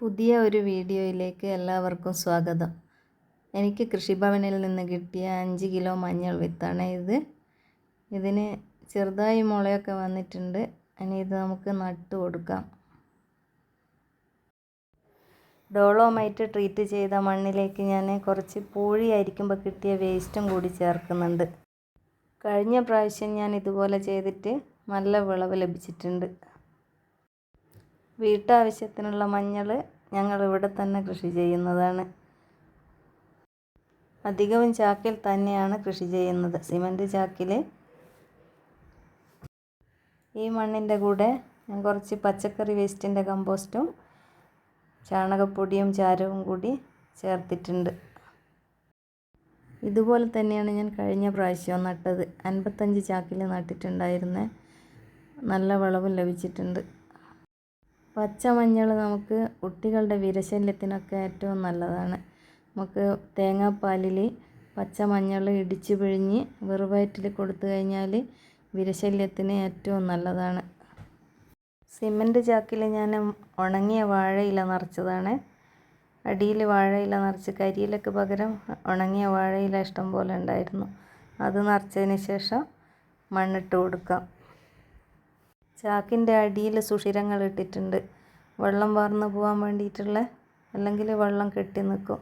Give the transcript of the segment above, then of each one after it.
പുതിയ ഒരു വീഡിയോയിലേക്ക് എല്ലാവർക്കും സ്വാഗതം. എനിക്ക് കൃഷിഭവനിൽ നിന്ന് കിട്ടിയ 5 കിലോ മഞ്ഞൾ വിത്താണ് ഇത്. ഇതിന് ചെറുതായി മുളയൊക്കെ വന്നിട്ടുണ്ട്. ഇനി ഇത് നമുക്ക് നട്ടു കൊടുക്കാം. ഡോളോമൈറ്റ് ട്രീറ്റ് ചെയ്ത മണ്ണിലേക്ക് ഞാൻ കുറച്ച് പൂഴി അരിക്കുമ്പോൾ കിട്ടിയ വേസ്റ്റും കൂടി ചേർക്കുന്നുണ്ട്. കഴിഞ്ഞ പ്രാവശ്യം ഞാൻ ഇതുപോലെ ചെയ്തിട്ട് നല്ല വിളവ് ലഭിച്ചിട്ടുണ്ട്. വീട്ടാവശ്യത്തിനുള്ള മഞ്ഞൾ ഞങ്ങൾ ഇവിടെ തന്നെ കൃഷി ചെയ്യുന്നതാണ്. അധികവും ചാക്കിൽ തന്നെയാണ് കൃഷി ചെയ്യുന്നത്, സിമൻറ്റ് ചാക്കിൽ. ഈ മണ്ണിൻ്റെ കൂടെ ഞാൻ കുറച്ച് പച്ചക്കറി വേസ്റ്റിൻ്റെ കമ്പോസ്റ്റും ചാണകപ്പൊടിയും ചാരവും കൂടി ചേർത്തിട്ടുണ്ട്. ഇതുപോലെ തന്നെയാണ് ഞാൻ കഴിഞ്ഞ പ്രാവശ്യം നട്ടത്. 55 ചാക്കിൽ നട്ടിട്ടുണ്ടായിരുന്നേ. നല്ല വിളവും ലഭിച്ചിട്ടുണ്ട്. പച്ചമഞ്ഞൾ നമുക്ക് കുട്ടികളുടെ വിരശല്യത്തിനൊക്കെ ഏറ്റവും നല്ലതാണ്. നമുക്ക് തേങ്ങാപ്പാലിൽ പച്ചമഞ്ഞൾ ഇടിച്ച് പിഴിഞ്ഞ് വെറുവയറ്റിൽ കൊടുത്തു കഴിഞ്ഞാൽ വിരശല്യത്തിന് ഏറ്റവും നല്ലതാണ്. സിമൻറ്റ് ചാക്കിൽ ഞാൻ ഉണങ്ങിയ വാഴയില നിറച്ചതാണ്. അടിയിൽ വാഴയില നിറച്ച് കരിയിലക്ക് പകരം ഉണങ്ങിയ വാഴയില ഇഷ്ടം പോലെ ഉണ്ടായിരുന്നു. അത് നിറച്ചതിന് ശേഷം മണ്ണിട്ട് കൊടുക്കാം. ചാക്കിൻ്റെ അടിയിൽ സുഷിരങ്ങൾ ഇട്ടിട്ടുണ്ട്, വെള്ളം വാർന്നു പോകാൻ വേണ്ടിയിട്ടുള്ള, അല്ലെങ്കിൽ വെള്ളം കെട്ടി നിൽക്കും.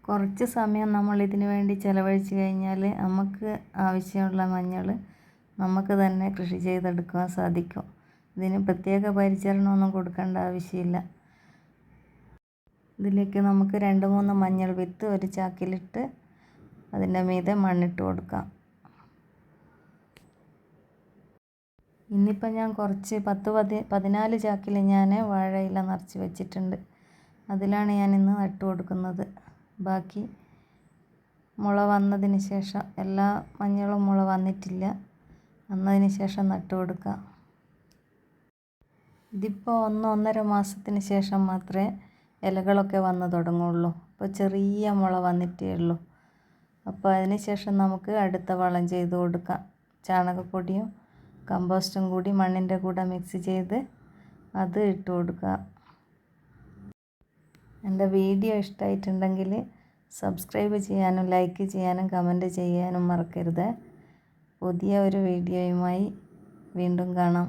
കുറച്ച് സമയം നമ്മൾ ഇതിനു വേണ്ടി ചിലവഴിച്ച് കഴിഞ്ഞാൽ നമുക്ക് ആവശ്യമുള്ള മഞ്ഞൾ നമുക്ക് തന്നെ കൃഷി ചെയ്തെടുക്കാൻ സാധിക്കും. ഇതിന് പ്രത്യേക പരിചരണമൊന്നും കൊടുക്കേണ്ട ആവശ്യമില്ല. ഇതിലേക്ക് നമുക്ക് 2-3 മഞ്ഞൾ വിത്ത് ഒരു ചാക്കിലിട്ട് അതിൻ്റെ മീതെ മണ്ണിട്ട് കൊടുക്കാം. ഇന്നിപ്പോൾ ഞാൻ കുറച്ച് 10-14 ചാക്കിൽ ഞാൻ വാഴയില നിറച്ച് വെച്ചിട്ടുണ്ട്. അതിലാണ് ഞാൻ ഇന്ന് നട്ടു കൊടുക്കുന്നത്. ബാക്കി മുള വന്നതിന് ശേഷം, എല്ലാ മഞ്ഞളും മുള വന്നിട്ടില്ല, വന്നതിന് ശേഷം നട്ടു കൊടുക്കാം. ഇതിപ്പോൾ 1-1.5 മാസത്തിന് ശേഷം മാത്രമേ ഇലകളൊക്കെ വന്ന് തുടങ്ങുള്ളൂ. അപ്പോൾ ചെറിയ മുള വന്നിട്ടേ ഉള്ളൂ. അപ്പോൾ അതിന് ശേഷം നമുക്ക് അടുത്ത വളം ചെയ്ത് കൊടുക്കാം. ചാണകപ്പൊടിയും കമ്പോസ്റ്റും കൂടി മണ്ണിൻ്റെ കൂടെ മിക്സ് ചെയ്ത് അത് ഇട്ട് കൊടുക്കുക. എൻ്റെ വീഡിയോ ഇഷ്ടമായിട്ടുണ്ടെങ്കിൽ സബ്സ്ക്രൈബ് ചെയ്യാനും ലൈക്ക് ചെയ്യാനും കമൻറ്റ് ചെയ്യാനും മറക്കരുത്. പുതിയ ഒരു വീഡിയോയുമായി വീണ്ടും കാണാം.